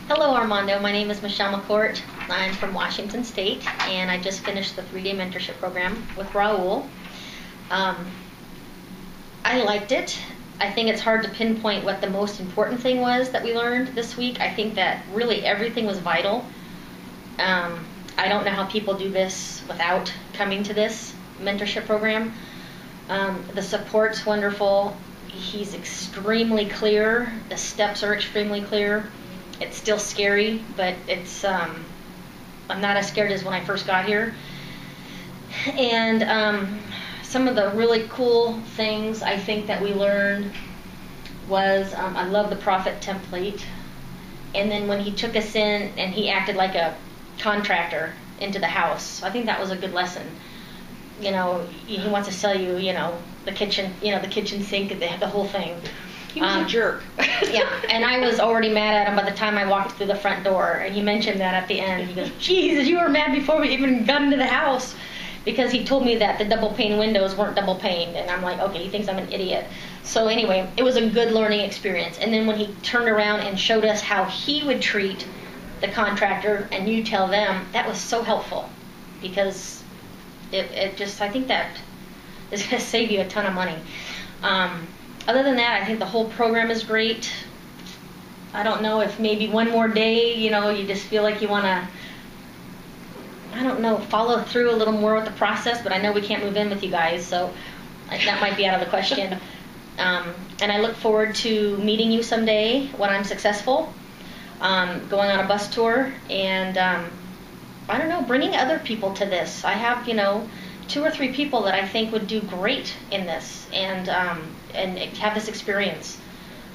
Hello Armando, my name is Michelle McCourt. I'm from Washington State and I just finished the 3-day mentorship program with Raul. I liked it. I think it's hard to pinpoint what the most important thing was that we learned this week. I think that really everything was vital. I don't know how people do this without coming to this mentorship program. The support's wonderful. He's extremely clear. The steps are extremely clear. It's still scary, but it's I'm not as scared as when I first got here. And some of the really cool things I think that we learned was I love the profit template. And then when he took us in and he acted like a contractor into the house, I think that was a good lesson. You know, he wants to sell you, the kitchen, the kitchen sink, the whole thing. He was a jerk. Yeah, and I was already mad at him by the time I walked through the front door. And he mentioned that at the end. He goes, "Jesus, you were mad before we even got into the house," because he told me that the double pane windows weren't double paned. And I'm like, okay, he thinks I'm an idiot. So anyway, it was a good learning experience. And then when he turned around and showed us how he would treat the contractor and you tell them, that was so helpful, because it just, I think that is going to save you a ton of money. Other than that, I think the whole program is great. I don't know if maybe one more day, you just feel like you want to, I don't know, follow through a little more with the process, but I know we can't move in with you guys, so that might be out of the question. And I look forward to meeting you someday when I'm successful, going on a bus tour, and I don't know, bringing other people to this. I have, 2 or 3 people that I think would do great in this and have this experience.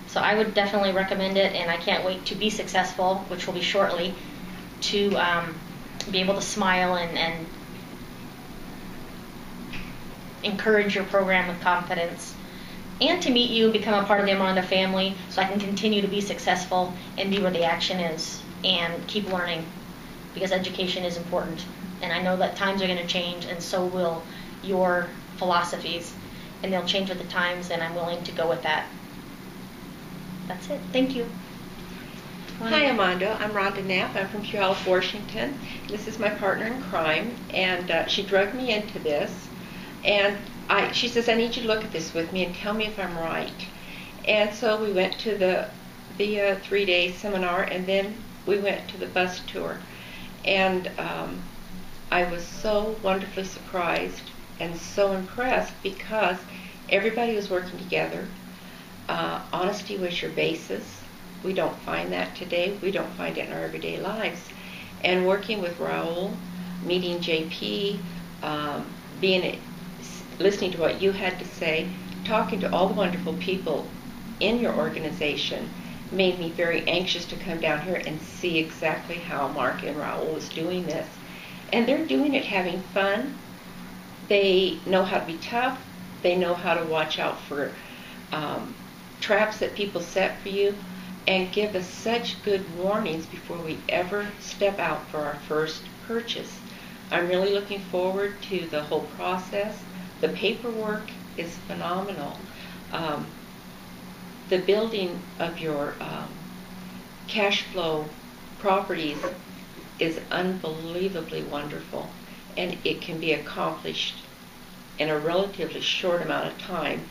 So I would definitely recommend it, and I can't wait to be successful, which will be shortly, to be able to smile and encourage your program with confidence, and to meet you, become a part of the Armando family, so I can continue to be successful and be where the action is and keep learning, because education is important. And I know that times are going to change, and so will your philosophies, and they'll change with the times, and I'm willing to go with that. That's it. Thank you. Hi, Armando. I'm Ronda Knapp. I'm from Puyallup, Washington. This is my partner in crime, and she drugged me into this. And she says, "I need you to look at this with me and tell me if I'm right." And so we went to the 3-day seminar, and then we went to the bus tour. And I was so wonderfully surprised and so impressed, because everybody was working together. Honesty was your basis. We don't find that today. We don't find it in our everyday lives. And working with Raul, meeting JP, listening to what you had to say, talking to all the wonderful people in your organization, made me very anxious to come down here and see exactly how Mark and Raul is doing this. And they're doing it having fun. They know how to be tough. They know how to watch out for traps that people set for you, and give us such good warnings before we ever step out for our first purchase. I'm really looking forward to the whole process. The paperwork is phenomenal. The building of your cash flow properties is unbelievably wonderful, and it can be accomplished in a relatively short amount of time,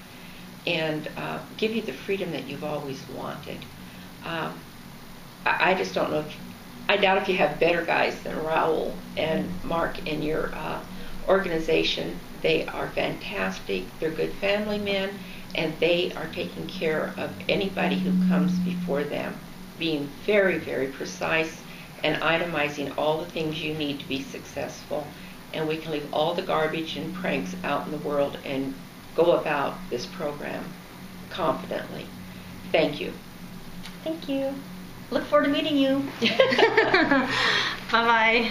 and give you the freedom that you've always wanted. I just don't know I doubt if you have better guys than Raul and Mark in your organization. They are fantastic. They're good family men, and they are taking care of anybody who comes before them, being very, very precise and itemizing all the things you need to be successful. And we can leave all the garbage and pranks out in the world and go about this program confidently. Thank you. Thank you. Look forward to meeting you. Bye-bye.